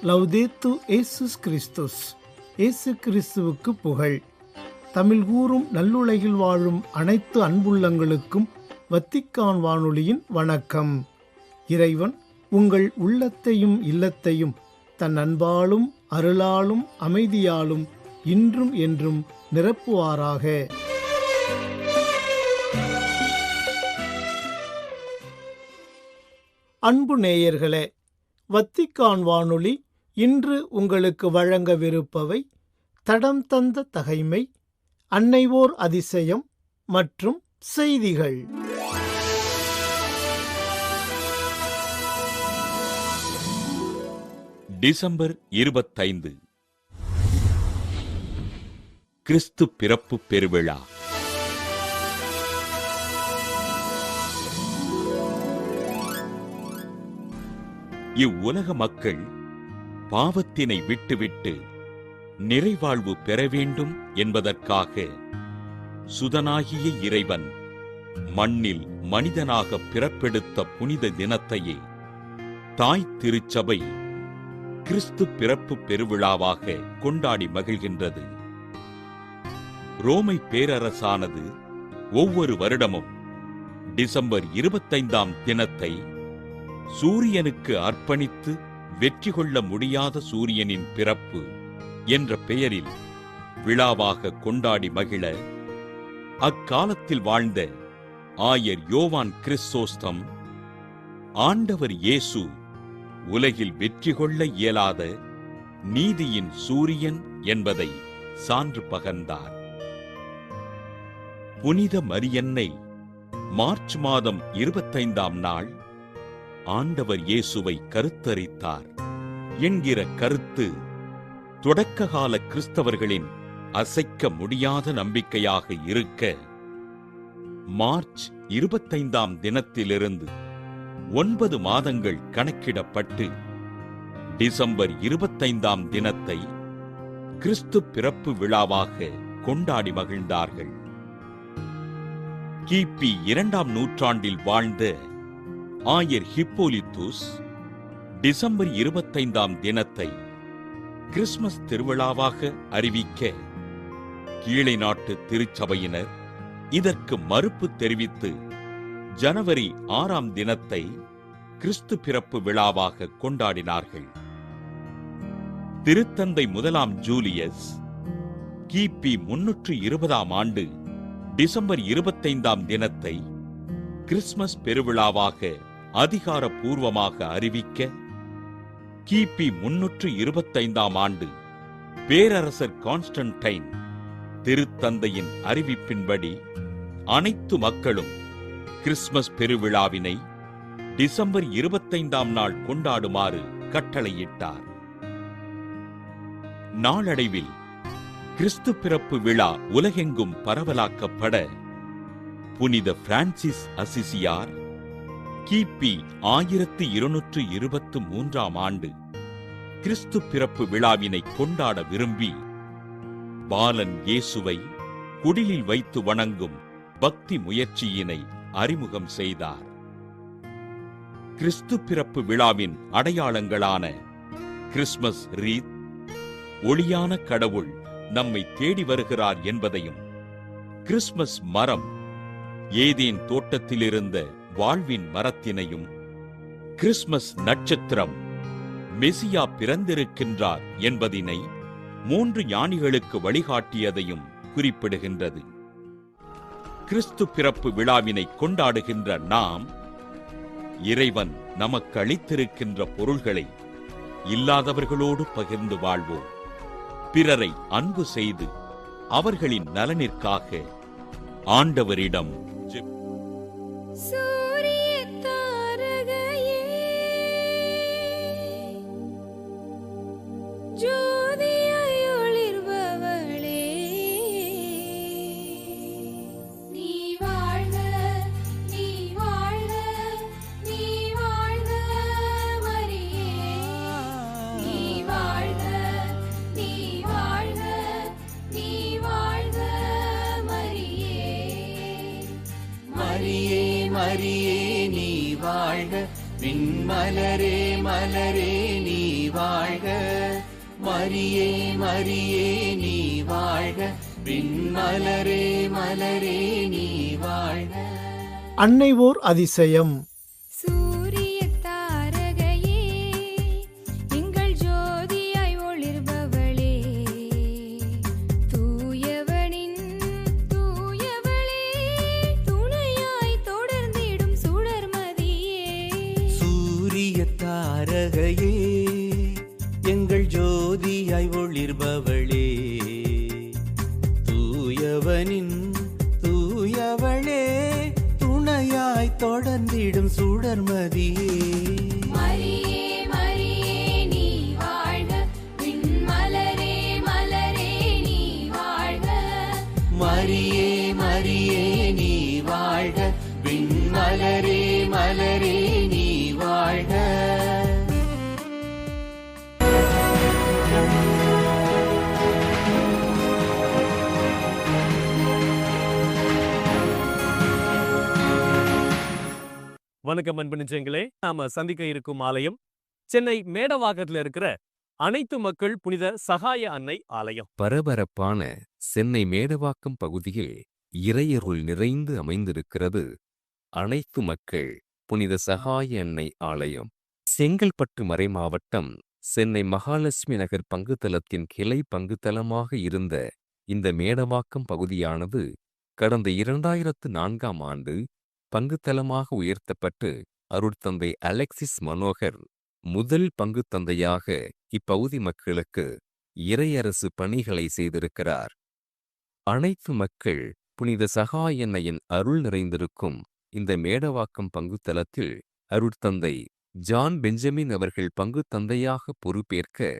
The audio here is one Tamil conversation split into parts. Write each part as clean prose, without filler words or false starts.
லவ்தேத்து இயேசுஸ் கிறிஸ்துஸ். இயேசு கிறிஸ்துவுக்கு புகழ். தமிழ் கூறும் நல்லுலகில் வாழும் அனைத்து அன்புள்ளங்களுக்கும் வத்திக்கான் வானொலியின் வணக்கம். இறைவன் உங்கள் உள்ளத்தையும் இல்லத்தையும் தன் அன்பாலும் அருளாலும் அமைதியாலும் இன்றும் என்றும் நிரப்புவாராக. அன்பு நேயர்களே, வத்திக்கான் வானொலி இன்று உங்களுக்கு வழங்கவிருப்பவை தடம் தந்த தகைமை, அன்னைவோர் அதிசயம் மற்றும் செய்திகள். டிசம்பர் 25 கிறிஸ்து பிறப்பு பெருவிழா. இவ்வுலக மக்கள் பாவத்தினை விட்டுவிட்டு நிறைவாழ்வு பெற வேண்டும் என்பதற்காக சுதனாகிய இறைவன் மண்ணில் மனிதனாக பிறப்பெடுத்த புனித தினத்தையே தாய் திருச்சபை கிறிஸ்து பிறப்பு பெருவிழாவாக கொண்டாடி மகிழ்கின்றது. ரோமை பேரரசானது ஒவ்வொரு வருடமும் டிசம்பர் 25ஆம் தினத்தை சூரியனுக்கு அர்ப்பணித்து வெற்றி கொள்ள முடியாத சூரியனின் பிறப்பு என்ற பெயரில் விழாவாக கொண்டாடி மகிழ அக்காலத்தில் வாழ்ந்த ஆயர் யோவான் கிறிஸ்தோஸ்தம் ஆண்டவர் இயேசு உலகில் வெற்றி கொள்ள இயலாத நீதியின் சூரியன் என்பதை சான்று பகர்ந்தார். புனித மரியன்னை மார்ச் மாதம் 25ஆம் நாள் ஆண்டவர் இயேசுவை கருத்தரித்தார் என்கிற கருத்து தொடக்ககால கிறிஸ்தவர்களின் அசைக்க முடியாத நம்பிக்கையாக இருக்க, மார்ச் 25ஆம் தினத்திலிருந்து 9 மாதங்கள் கணக்கிடப்பட்டு டிசம்பர் 25ஆம் தினத்தை கிறிஸ்து பிறப்பு விழாவாக கொண்டாடி மகிழ்ந்தார்கள். கிபி 2ஆம் நூற்றாண்டில் வாழ்ந்த ஆயர் ஹிப்போலித்துஸ் டிசம்பர் 25ஆம் தினத்தை கிறிஸ்துமஸ் திருவிழாவாக அறிவிக்க, கீழை நாட்டு திருச்சபையினர் இதற்கு மறுப்பு தெரிவித்து ஜனவரி 6ஆம் தினத்தை கிறிஸ்து பிறப்பு விழாவாக கொண்டாடினார்கள். திருத்தந்தை 1ஆம் ஜூலியஸ் கிபி 320ஆம் ஆண்டு டிசம்பர் 25ஆம் தினத்தை கிறிஸ்துமஸ் பெருவிழாவாக அதிகாரப்பூர்வமாக அறிவிக்க, கிபி 325ஆம் ஆண்டு பேரரசர் கான்ஸ்டன்டைன் திருத்தந்தையின் அறிவிப்பின்படி அனைத்து மக்களும் கிறிஸ்துமஸ் பெருவிழாவினை டிசம்பர் 25ஆம் நாள் கொண்டாடுமாறு கட்டளையிட்டார். நாளடைவில் கிறிஸ்து பிறப்பு விழா உலகெங்கும் பரவலாக்கப்பட, புனித பிரான்சிஸ் அசிசியார் கிபி 1223ஆம் ஆண்டு கிறிஸ்து பிறப்பு விழாவினை கொண்டாட விரும்பி பாலன் இயேசுவை குடிலில் வைத்து வணங்கும் பக்தி முயற்சியினை அறிமுகம் செய்தார். கிறிஸ்து பிறப்பு விழாவின் அடையாளங்களான கிறிஸ்துமஸ் ரீத், ஒளியான கடவுள் நம்மை தேடி வருகிறார் என்பதையும், கிறிஸ்துமஸ் மரம் ஏதேன் தோட்டத்திலிருந்த வாழ்வின் மரத்தினையும், கிறிஸ்துமஸ் நட்சத்திரம் மெசியா பிறந்திருக்கின்றார் என்பதினை 3 ஞானிகளுக்கு வழிகாட்டியதையும் குறிப்பிடுகின்றது. கிறிஸ்து பிறப்பு விழாவினை கொண்டாடுகின்ற நாம், இறைவன் நமக்கு அளித்திருக்கின்ற பொருள்களை இல்லாதவர்களோடு பகிர்ந்து வாழ்வோம். பிறரை அன்பு செய்து அவர்களின் நலனிற்காக ஆண்டவரிடம் மரியே மரியே நீ வாழ்க, விண்மலரே மலரே நீ வாழ்க. மரியே மரியே நீ வாழ்க, விண்மலரே மலரே நீ வாழ்க. அன்னை ஓர் அதிசயம். தாரகையே எங்கள் ஜோதியாய் ஒளிர்பவளே, தூயவனின் தூயவளே, துணையாய் தொடர்ந்திடும் சுடர்மதியே. மரியே மரியே நீ வாழ்க, விண்மலரே மலரே நீ வாழ்க. மரியே மரியே நீ வாழ்க, விண்மலரே மலரே நீ வாழ்க. வணக்கம் அன்பு நெஞ்சங்களே, நாம சந்திக்க இருக்கும் ஆலயம் சென்னை மேடவாக்கத்தில் இருக்கிற அனைத்து மக்கள் புனித சகாய அன்னை ஆலயம். பரபரப்பான சென்னை மேடவாக்கம் பகுதியில் இறையருள் நிறைந்து அமைந்திருக்கிறது அனைத்து மக்கள் புனித சகாய அன்னை ஆலயம். செங்கல்பட்டு மறைமாவட்டம் சென்னை மகாலட்சுமி நகர் பங்குத்தலத்தின் கிளை பங்குத்தலமாக இருந்த இந்த மேடவாக்கம் பகுதியானது கடந்த 2004ஆம் ஆண்டு பங்குத்தலமாக உயர்த்தப்பட்டு அருட்தந்தை அலெக்சிஸ் மனோகர் முதல் பங்குத்தந்தையாக இப்பகுதி மக்களுக்கு இறையரசு பணிகளை செய்திருக்கிறார். அனைத்து மக்கள் புனித சகாய அன்னையின் அருள் நிறைந்திருக்கும் இந்த மேடவாக்கம் பங்குத்தலத்தில் அருட்தந்தை ஜான் பெஞ்சமின் அவர்கள் பங்குத்தந்தையாக பொறுப்பேற்க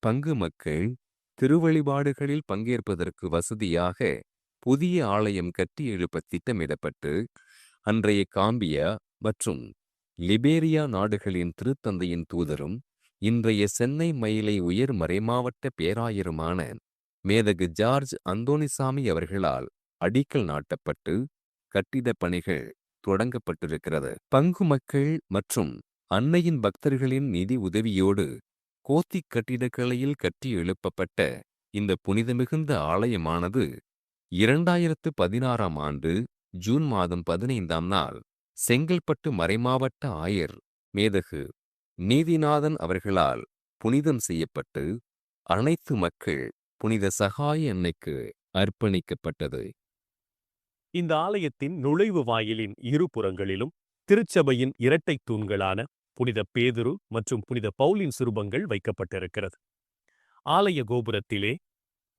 பங்கு மக்கள் திருவழிபாடுகளில் பங்கேற்பதற்கு வசதியாக புதிய ஆலயம் கட்டி எழுப்ப திட்டமிடப்பட்டு அன்றைய காம்பியா மற்றும் லிபேரியா நாடுகளின் திருத்தந்தையின் தூதரும் இன்றைய சென்னை மயிலை உயர் மறைமாவட்ட பேராயருமான மேதகு ஜார்ஜ் அந்தோணிசாமி அவர்களால் அடிக்கல் நாட்டப்பட்டு கட்டிடப் பணிகள் தொடங்கப்பட்டிருக்கிறது. பங்கு மக்கள் மற்றும் அன்னையின் பக்தர்களின் நிதி உதவியோடு கோத்திக் கட்டிடக்கலையில் கட்டி எழுப்பப்பட்ட இந்த புனிதமிகுந்த ஆலயமானது 2016ஆம் ஆண்டு ஜூன் மாதம் 15ஆம் நாள் செங்கல்பட்டு மறைமாவட்ட ஆயர் மேதகு நீதிநாதன் அவர்களால் புனிதம் செய்யப்பட்டு அனைத்து மக்கள் புனித சகாய அன்னைக்கு அர்ப்பணிக்கப்பட்டது. இந்த ஆலயத்தின் நுழைவு வாயிலின் இருபுறங்களிலும் திருச்சபையின் இரட்டை தூண்களான புனித பேதுரு மற்றும் புனித பவுலின் சுரூபங்கள் வைக்கப்பட்டிருக்கிறது. ஆலய கோபுரத்திலே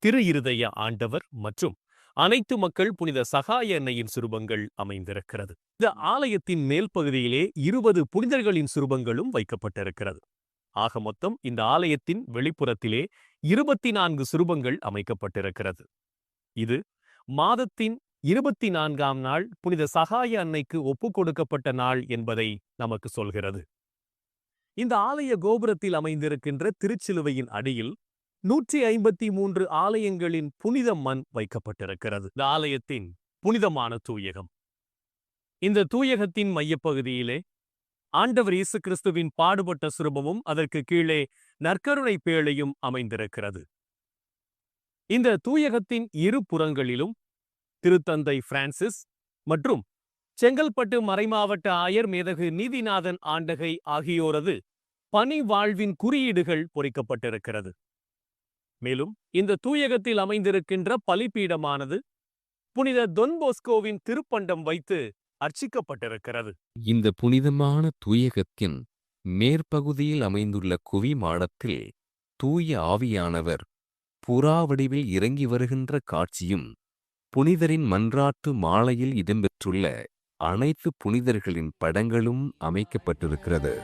திரு இருதய ஆண்டவர் மற்றும் அனைத்து மக்கள் புனித சகாய அன்னையின் சுரூபங்கள் அமைந்திருக்கிறது. இந்த ஆலயத்தின் மேல் பகுதியிலே 20 புனிதர்களின் சுரூபங்களும் வைக்கப்பட்டிருக்கிறது. ஆக மொத்தம் இந்த ஆலயத்தின் வெளிப்புறத்திலே 24 சுரூபங்கள் அமைக்கப்பட்டிருக்கிறது. இது மாதத்தின் 24ஆம் நாள் புனித சகாய அன்னைக்கு ஒப்புக் கொடுக்கப்பட்ட நாள் என்பதை நமக்கு சொல்கிறது. இந்த ஆலய கோபுரத்தில் அமைந்திருக்கின்ற திருச்சிலுவையின் அடியில் 153 ஆலயங்களின் புனித மண் வைக்கப்பட்டிருக்கிறது. இந்த ஆலயத்தின் புனிதமான தூயகம். இந்த தூயகத்தின் மையப்பகுதியிலே ஆண்டவர் இயேசு கிறிஸ்துவின் பாடுபட்ட சுரூபமும் அதற்கு கீழே நற்கருணை பேழையும் அமைந்திருக்கிறது. இந்த தூயகத்தின் இரு புறங்களிலும் திருத்தந்தை பிரான்சிஸ் மற்றும் செங்கல்பட்டு மறைமாவட்ட ஆயர் மேதகு நீதிநாதன் ஆண்டகை ஆகியோரது பணி வாழ்வின் குறியீடுகள் பொறிக்கப்பட்டிருக்கிறது. மேலும் இந்த தூயகத்தில் அமைந்திருக்கின்ற பலிபீடமானது புனித தொன் போஸ்கோவின் திருப்பண்டம் வைத்து அர்ச்சிக்கப்பட்டிருக்கிறது. இந்த புனிதமான தூயகத்தின் மேற்பகுதியில் அமைந்துள்ள குவி மாடத்தில் தூய ஆவியானவர் புறா வடிவில் இறங்கி வருகின்ற காட்சியும் புனிதரின் மன்றாட்டு மாலையில் இடம்பெற்றுள்ள அனைத்து புனிதர்களின் படங்களும் அமைக்கப்பட்டிருக்கிறது.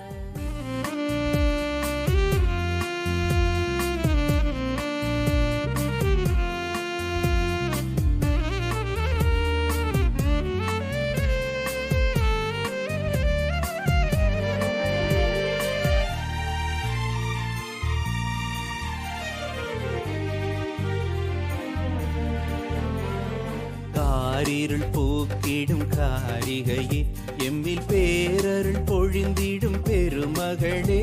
காரிருள் போக்கிடும் காரிகையே எம்மில் பேரருள் பொழிந்திடும் பெருமகளே.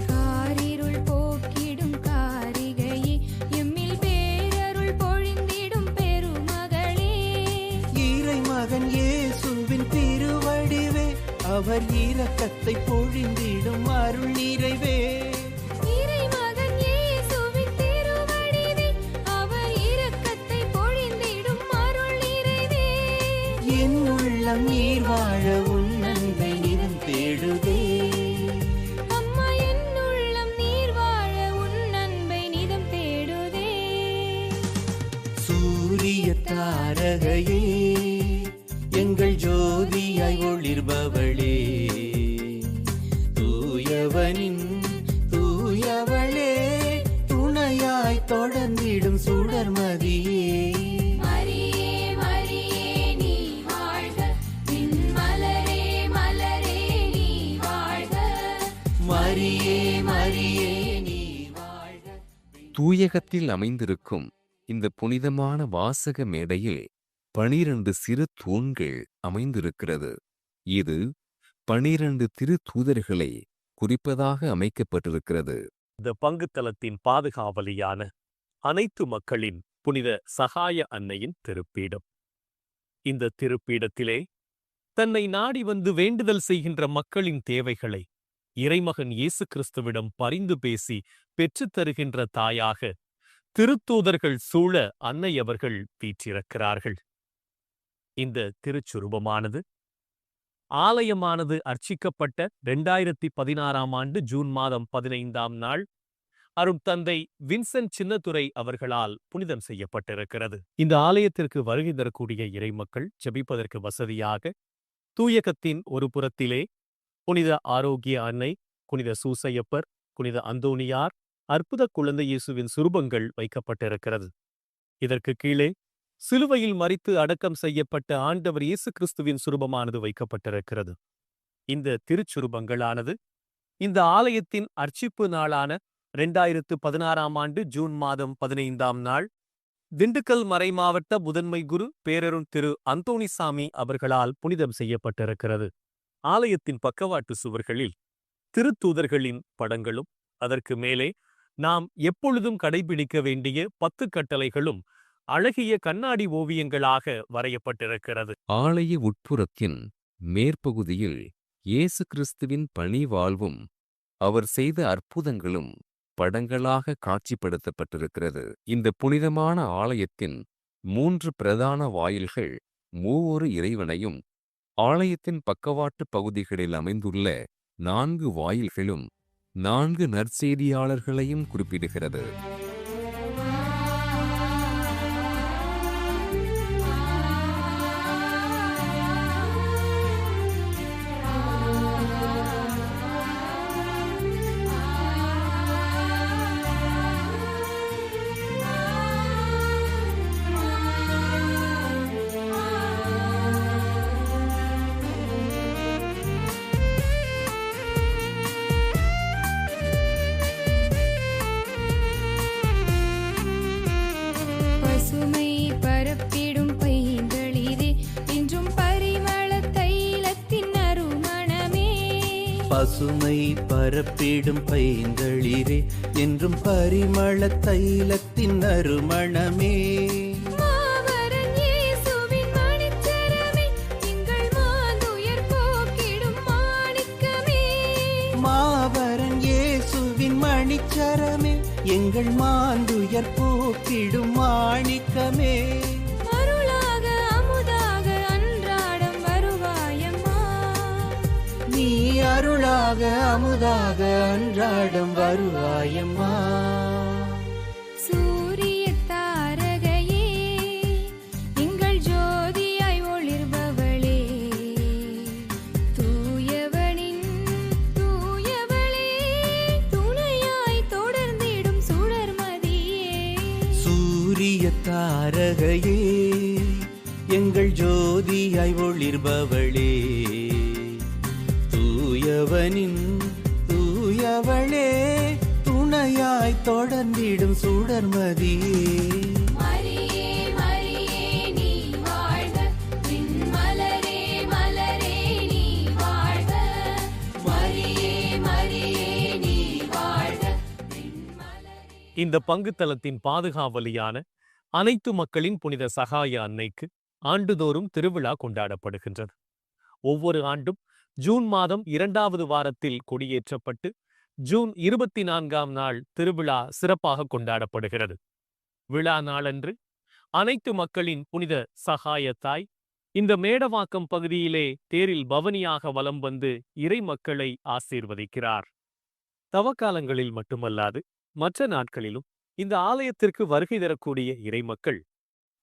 காரிருள் போக்கிடும் காரிகையே எம்மில் பேரருள் பொழிந்திடும் பெருமகளே. இறைமகன் இயேசுவின் திருவடிவே அவர் இரக்கத்தை பொழிந்திடும் அருள் நிறைவே. இறைமகன் இயேசுவின் திருவடிவே அவர் இரக்கத்தை பொழிந்திடும் அருள் நிறைவே. என் உள்ளம் நீர் வாழ உன் அன்பை நிறம் தேடுதே. அம்மா என் உள்ளம் நீர் வாழ உன் அன்பை நிதம் தேடுதே. சூரிய தாரகையே எங்கள் ஜோதியாய் ஒளிர்பவளே. தூயவனின் தூயவளே துணையாய் தொடர்ந்திடும் சுடர்மதியே. மரியே மரியே நீ வாழ்க விண்மலரே மலரே நீ வாழ்க. மரியே மரியே நீ வாழ்க. தூயகத்தில் அமைந்திருக்கும் இந்த புனிதமான வாசக மேடையில் 12 சிறு தூண்கள் அமைந்திருக்கிறது. இது 12 திருத்தூதர்களை குறிப்பதாக அமைக்கப்பட்டிருக்கிறது. இந்த பங்குத்தலத்தின் பாதுகாவலியான அனைத்து மக்களின் புனித சகாய அன்னையின் திருப்பீடம். இந்த திருப்பீடத்திலே தன்னை நாடி வந்து வேண்டுதல் செய்கின்ற மக்களின் தேவைகளை இறைமகன் இயேசு கிறிஸ்துவிடம் பரிந்து பேசி பெற்றுத் தருகின்ற தாயாக திருத்தூதர்கள் சூழ அன்னை அவர்கள் வீற்றிருக்கிறார்கள். இந்த திருச்சுரூபமானது ஆலயமானது அர்ச்சிக்கப்பட்ட 2016ஆம் ஆண்டு ஜூன் மாதம் 15ஆம் நாள் அருட்தந்தை வின்சென்ட் சின்னத்துரை அவர்களால் புனிதம் செய்யப்பட்டிருக்கிறது. இந்த ஆலயத்திற்கு வருகை தரக்கூடிய இறைமக்கள் ஜெபிப்பதற்கு வசதியாக தூயகத்தின் ஒரு புறத்திலே புனித ஆரோக்கிய அன்னை, புனித சூசையப்பர், புனித அந்தோணியார், அற்புத குழந்தை இயேசுவின் சுரூபங்கள் வைக்கப்பட்டிருக்கிறது. இதற்கு கீழே சிலுவையில் மரித்து அடக்கம் செய்யப்பட்ட ஆண்டவர் இயேசு கிறிஸ்துவின் சுரூபமானது வைக்கப்பட்டிருக்கிறது. இந்த திருச்சுரூபங்களானது இந்த ஆலயத்தின் அர்ச்சிப்பு நாளான 2016ஆம் ஆண்டு ஜூன் மாதம் 15ஆம் நாள் திண்டுக்கல் மறைமாவட்ட முதன்மை குரு பேரருள் திரு அந்தோணிசாமி அவர்களால் புனிதம் செய்யப்பட்டிருக்கிறது. ஆலயத்தின் பக்கவாட்டு சுவர்களில் திருத்தூதர்களின் படங்களும் அதற்கு மேலே நாம் எப்பொழுதும் கடைபிடிக்க வேண்டிய 10 கட்டளைகளும் அழகிய கண்ணாடி ஓவியங்களாக வரையப்பட்டிருக்கிறது. ஆலய உட்புறத்தின் மேற்பகுதியில் இயேசு கிறிஸ்துவின் பணி வாழ்வும் அவர் செய்த அற்புதங்களும் படங்களாக காட்சிப்படுத்தப்பட்டிருக்கிறது. இந்த புனிதமான ஆலயத்தின் 3 பிரதான வாயில்கள் மூவொரு இறைவனையும், ஆலயத்தின் பக்கவாட்டு பகுதிகளில் அமைந்துள்ள 4 வாயில்களும் 4 நற்செய்தியாளர்களையும் குறிப்பிடுகிறது. பசுமை பரப்பிடும் பைங்களிலே என்றும் பரிமள தைலத்தின் அருமணமே. பசுமை பரப்பிடும் பைங்களிரே என்றும் பரிமள தைலத்தின் நறுமணமே. மாவரன் இயேசுவின் மணிச்சரமே எங்கள் மாந்துயர் போக்கிடும் மாணிக்கமே. மாவரன் இயேசுவின் மணிச்சரமே எங்கள் மாந்துயர் போக்கிடும் மாணிக்கமே. அருளாக அமுதாக அன்றாடம் வருவாயம்மா. நீ அருளாக அமுதாக அன்றாடம் வருவாயம்மா. சூரிய தாரகையே எங்கள் ஜோதியாய் ஒளிர்பவளே. தூயவனின் தூயவளே துணையாய் தொடர்ந்திடும் சுடர்மதியே. சூரிய தாரகையே எங்கள் ஜோதியாய் ஒளிர்பவளே. தூயவனின் தூயவளே துணையாய் தொடர்ந்திடும் சுடர்மதியே. மரியே மரியே நீ வாழ்க விண்மலரே இந்த பங்குத்தலத்தின் பாதுகாவலியான அனைத்து மக்களின் புனித சகாய அன்னைக்கு ஆண்டுதோறும் திருவிழா கொண்டாடப்படுகின்றது. ஒவ்வொரு ஆண்டும் ஜூன் மாதம் 2வது வாரத்தில் கொடியேற்றப்பட்டு ஜூன் 24ஆம் நாள் திருவிழா சிறப்பாக கொண்டாடப்படுகிறது. விழா நாளன்று அனைத்து மக்களின் புனித சகாயத்தாய் இந்த மேடவாக்கம் பகுதியிலே தேரில் பவனியாக வலம் வந்து இறை மக்களை ஆசீர்வதிக்கிறார். தவக்காலங்களில் மட்டுமல்லாது மற்ற நாட்களிலும் இந்த ஆலயத்திற்கு வருகை தரக்கூடிய இறைமக்கள்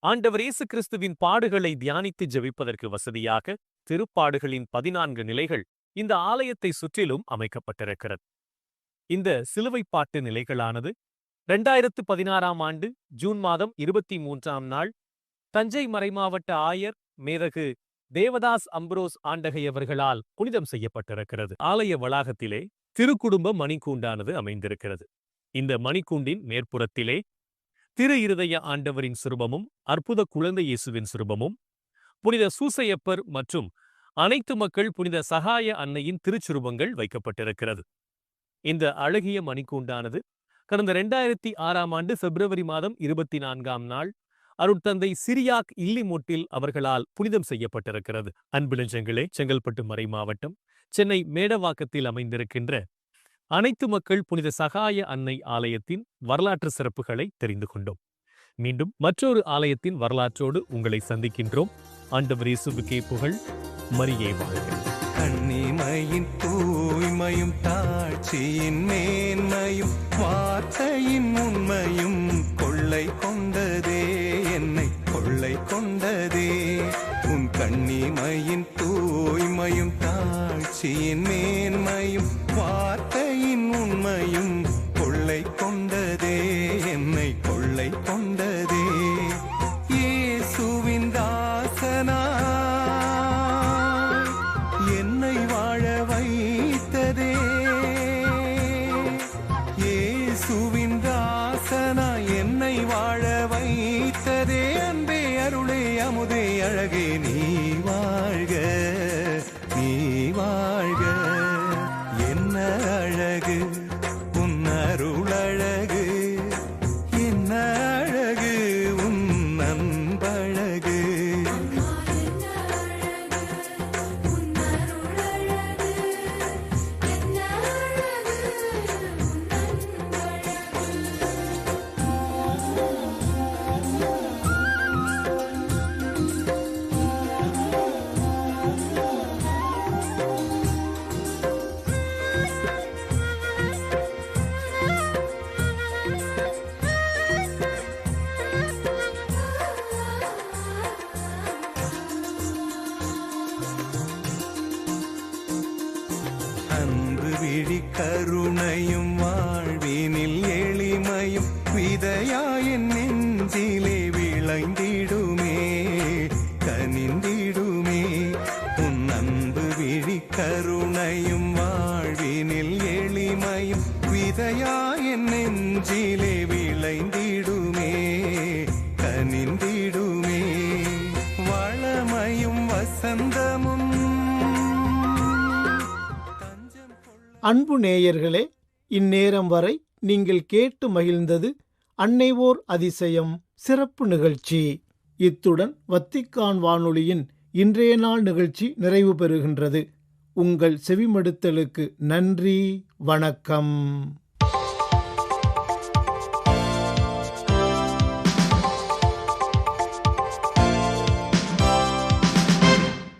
ஆண்டவர் இயேசு கிறிஸ்துவின் பாடுகளை தியானித்து ஜெபிப்பதற்கு வசதியாக திருப்பாடுகளின் 14 நிலைகள் இந்த ஆலயத்தை சுற்றிலும் அமைக்கப்பட்டிருக்கிறது. இந்த சிலுவைப்பாட்டு நிலைகளானது 2016ஆம் ஆண்டு ஜூன் மாதம் 23ஆம் நாள் தஞ்சை மறைமாவட்ட ஆயர் மேதகு தேவதாஸ் அம்ப்ரோஸ் ஆண்டகையவர்களால் புனிதம் செய்யப்பட்டிருக்கிறது. ஆலய வளாகத்திலே திருக்குடும்ப மணிக்கூண்டானது அமைந்திருக்கிறது. இந்த மணிக்கூண்டின் மேற்புறத்திலே திரு இருதய ஆண்டவரின் சிறுபமும் அற்புத குழந்தை இயேசுவின் சிறுபமும் புனித சூசையப்பர் மற்றும் அனைத்து மக்கள் புனித சகாய அன்னையின் திருச்சுருபங்கள் வைக்கப்பட்டிருக்கிறது. இந்த அழகிய மணிக்கூண்டானது கடந்த 2006ஆம் ஆண்டு பிப்ரவரி மாதம் 24ஆம் நாள் அருட்தந்தை சிரியாக் இல்லிமோட்டில் அவர்களால் புனிதம் செய்யப்பட்டிருக்கிறது. அன்பு நெஞ்சங்களே, செங்கல்பட்டு மறை மாவட்டம் சென்னை மேடவாக்கத்தில் அமைந்திருக்கின்ற அனைத்து மக்கள் புனித சகாய அன்னை ஆலயத்தின் வரலாற்று சிறப்புகளை தெரிந்து கொண்டோம். மீண்டும் மற்றொரு ஆலயத்தின் வரலாற்றோடு உங்களை சந்திக்கின்றோம். ஆண்டவர் இயேசுவுக்கே புகழ், மரியே வாழ்க. கண்ணிமையின் தூய்மையும் தாட்சியின் மேன்மையும் வார்த்தையின் உண்மையும் கொள்ளை கொண்டதே, என்னை கொள்ளை கொண்டதே. உன் கண்ணிமையின் தூய்மையும் தாட்சியின் மேன்மையும் வார்த்தையின் உண்மையும் கொள்ளை கொண்டதே, என்னை கொள்ளை கொண்டதே. இயேசுவின் தாசனா என்னை வாழ வைத்ததே, இயேசுவின் தாசனா என்னை வாழ வைத்ததே. அன்பே அருளே அமுதே அழகே நீ வாழ்க, நீ வாழ்க. என்ன அழகு உன் அருள் அழகு, என்ன அழகு உன் அன்பழகு. அன்பு விழி கருணையும் வாழ்வினில் எளிமையும் விதையாயின் நெஞ்சிலே விளைந்திடுமே, கனிந்திடுமே. உன் அன்பு விழி கருணையும் வாழ்வினில் எளிமையும் விதையாயின் நெஞ்சிலே விளைந்திடுமே, கனிந்திடுமே. வளமையும் வசந்தமும் அன்பு நேயர்களே, இந்நேரம் வரை நீங்கள் கேட்டு மகிழ்ந்தது அன்னை ஓர் அதிசயம் சிறப்பு நிகழ்ச்சி. இத்துடன் வத்திக்கான் வானொலியின் இன்றைய நாள் நிகழ்ச்சி நிறைவு பெறுகின்றது. உங்கள் செவிமடுத்தலுக்கு நன்றி, வணக்கம்.